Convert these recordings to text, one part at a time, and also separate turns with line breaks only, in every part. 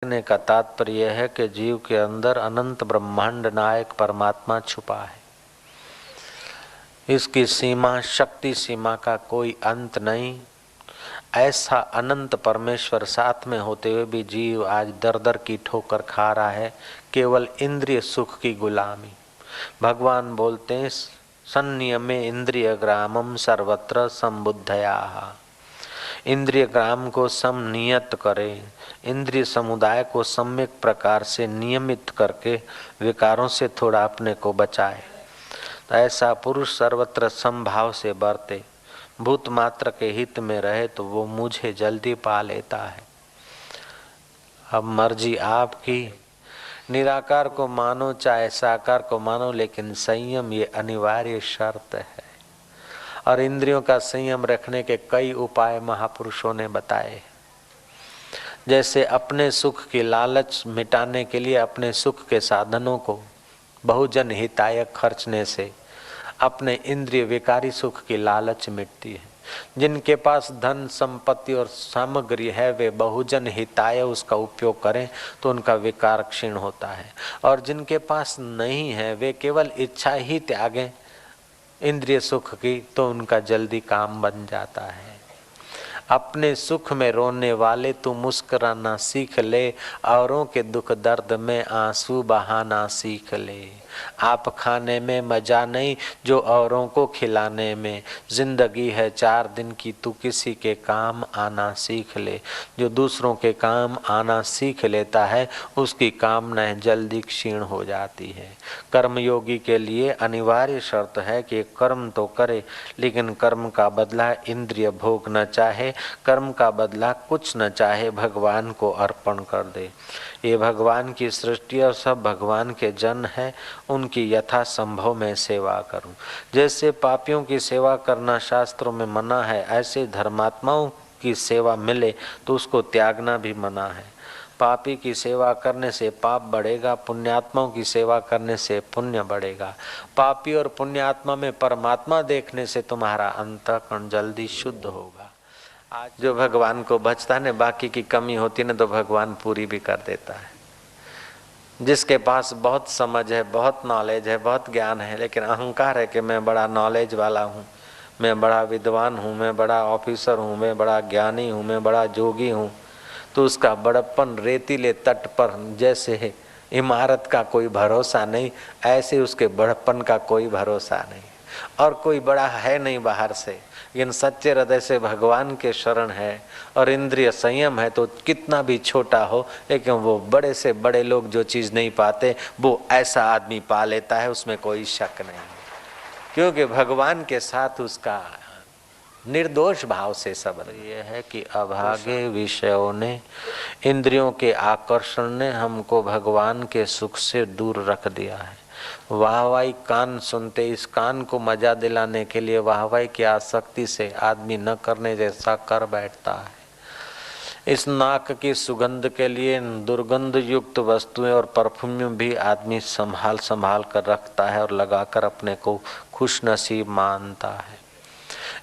कहने का तात्पर्य है कि जीव के अंदर अनंत ब्रह्मांड नायक परमात्मा छुपा है। इसकी सीमा, शक्ति सीमा का कोई अंत नहीं। ऐसा अनंत परमेश्वर साथ में होते हुए भी जीव आज दर दर की ठोकर खा रहा है, केवल इंद्रिय सुख की गुलामी। भगवान बोलते हैं, संयमे इंद्रिय ग्रामम सर्वत्र संबुद्धया। इंद्रिय ग्राम को समनियत करें, इंद्रिय समुदाय को सम्यक प्रकार से नियमित करके विकारों से थोड़ा अपने को बचाए। तो ऐसा पुरुष सर्वत्र समभाव से बरते, भूत मात्र के हित में रहे तो वो मुझे जल्दी पा लेता है। अब मर्जी आपकी, निराकार को मानो चाहे साकार को मानो, लेकिन संयम ये अनिवार्य शर्त है। और इंद्रियों का संयम रखने के कई उपाय महापुरुषों ने बताए। जैसे अपने सुख की लालच मिटाने के लिए अपने सुख के साधनों को बहुजन हितायक खर्चने से अपने इंद्रिय विकारी सुख की लालच मिटती है। जिनके पास धन संपत्ति और सामग्री है वे बहुजन हिताय उसका उपयोग करें तो उनका विकार क्षीण होता है, और जिनके पास नहीं है वे केवल इच्छा ही त्यागें इंद्रिय सुख की तो उनका जल्दी काम बन जाता है। अपने सुख में रोने वाले तू मुस्कुराना सीख ले, औरों के दुख दर्द में आंसू बहाना सीख ले। आप खाने में मजा नहीं जो औरों को खिलाने में, जिंदगी है 4 दिन की तू किसी के काम आना सीख ले। जो दूसरों के काम आना सीख लेता है उसकी कामनाएं जल्दी क्षीण हो जाती है। कर्मयोगी के लिए अनिवार्य शर्त है कि कर्म तो करे, लेकिन कर्म का बदला इंद्रिय भोग न चाहे, कर्म का बदला कुछ न चाहे, भगवान को अर्पण कर दे। ये भगवान की सृष्टि और सब भगवान के जन है, उनकी यथा संभव मैं सेवा करूं। जैसे पापियों की सेवा करना शास्त्रों में मना है, ऐसे धर्मात्माओं की सेवा मिले तो उसको त्यागना भी मना है। पापी की सेवा करने से पाप बढ़ेगा, पुण्यात्माओं की सेवा करने से पुण्य बढ़ेगा। पापी और पुण्यात्मा में परमात्मा देखने से तुम्हारा अंतःकरण जल्दी शुद्ध होगा। आज जो भगवान को बचता है, बाकी की कमी होती है तो भगवान पूरी भी कर देता है। जिसके पास बहुत समझ है, बहुत नॉलेज है, बहुत ज्ञान है, लेकिन अहंकार है कि मैं बड़ा नॉलेज वाला हूँ, मैं बड़ा विद्वान हूँ, मैं बड़ा ऑफिसर हूँ, मैं बड़ा ज्ञानी हूँ, मैं बड़ा जोगी हूँ, तो उसका बड़प्पन रेतीले तट पर जैसे इमारत का कोई भरोसा नहीं, ऐसे उसके बड़प्पन का कोई भरोसा नहीं। और कोई बड़ा है नहीं बाहर से, लेकिन सच्चे हृदय से भगवान के शरण है और इंद्रिय संयम है तो कितना भी छोटा हो, लेकिन वो बड़े से बड़े लोग जो चीज़ नहीं पाते वो ऐसा आदमी पा लेता है, उसमें कोई शक नहीं। क्योंकि भगवान के साथ उसका निर्दोष भाव से संबंध। ये है कि अभागे विषयों ने, इंद्रियों के आकर्षण ने हमको भगवान के सुख से दूर रख दिया है। वाहवाही कान सुनते, इस कान को मजा दिलाने के लिए वाहवाही की आसक्ति से आदमी न करने जैसा कर बैठता है। इस नाक की सुगंध के लिए दुर्गंध युक्त वस्तुएं और परफ्यूम भी आदमी संभाल संभाल कर रखता है और लगाकर अपने को खुश नसीब मानता है।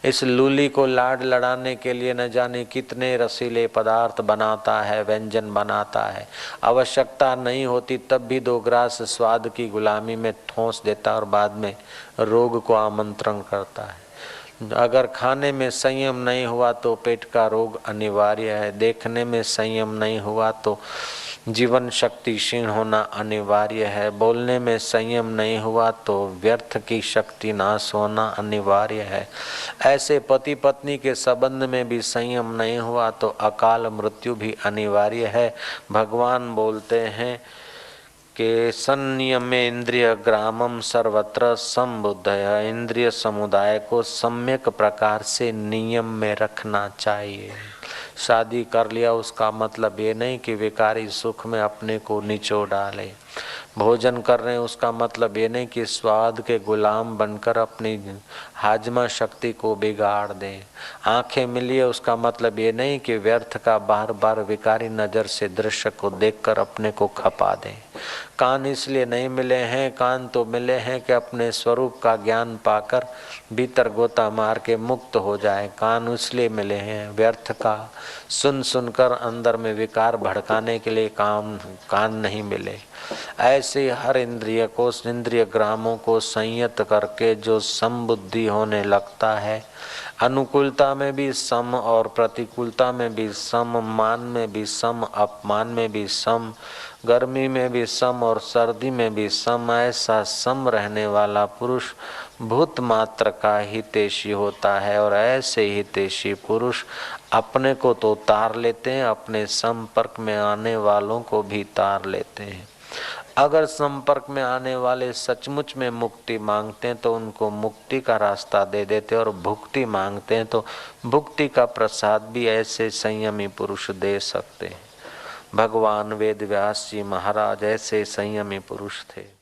इस लूली को लाड लड़ाने के लिए न जाने कितने रसीले पदार्थ बनाता है, व्यंजन बनाता है। आवश्यकता नहीं होती तब भी 2 ग्रास स्वाद की गुलामी में ठोंस देता और बाद में रोग को आमंत्रण करता है। अगर खाने में संयम नहीं हुआ तो पेट का रोग अनिवार्य है। देखने में संयम नहीं हुआ तो जीवन शक्ति क्षीण होना अनिवार्य है। बोलने में संयम नहीं हुआ तो व्यर्थ की शक्ति नाश होना अनिवार्य है। ऐसे पति पत्नी के संबंध में भी संयम नहीं हुआ तो अकाल मृत्यु भी अनिवार्य है। भगवान बोलते हैं कि संयमे इंद्रिय ग्रामम सर्वत्र संबुद्धय, इंद्रिय समुदाय को सम्यक प्रकार से नियम में रखना चाहिए। शादी कर लिया उसका मतलब ये नहीं कि विकारी सुख में अपने को निचोड़ डाले। भोजन कर रहे हैं उसका मतलब ये नहीं कि स्वाद के गुलाम बनकर अपनी हाजमा शक्ति को बिगाड़ दें। आंखें मिली है उसका मतलब ये नहीं कि व्यर्थ का बार बार विकारी नज़र से दृश्य को देखकर अपने को खपा दें। कान इसलिए नहीं मिले हैं, कान तो मिले हैं कि अपने स्वरूप का ज्ञान पाकर भीतर गोता मार के मुक्त हो जाए। कान इसलिए मिले हैं व्यर्थ का सुन सुनकर अंदर में विकार भड़काने के लिए कान नहीं मिले। ऐसे हर इंद्रिय को, इंद्रिय ग्रामों को संयत करके जो समबुद्धि होने लगता है, अनुकूलता में भी सम और प्रतिकूलता में भी सम, मान में भी सम, अपमान में भी सम, गर्मी में भी सम और सर्दी में भी सम, ऐसा सम रहने वाला पुरुष भूत मात्र का हितैषी होता है। और ऐसे हितैषी पुरुष अपने को तो तार लेते हैं, अपने संपर्क में आने वालों को भी तार लेते हैं। अगर संपर्क में आने वाले सचमुच में मुक्ति मांगते हैं तो उनको मुक्ति का रास्ता दे देते हैं, और भुक्ति मांगते हैं तो भुक्ति का प्रसाद भी ऐसे संयमी पुरुष दे सकते हैं। भगवान वेद व्यास जी महाराज ऐसे संयमी पुरुष थे।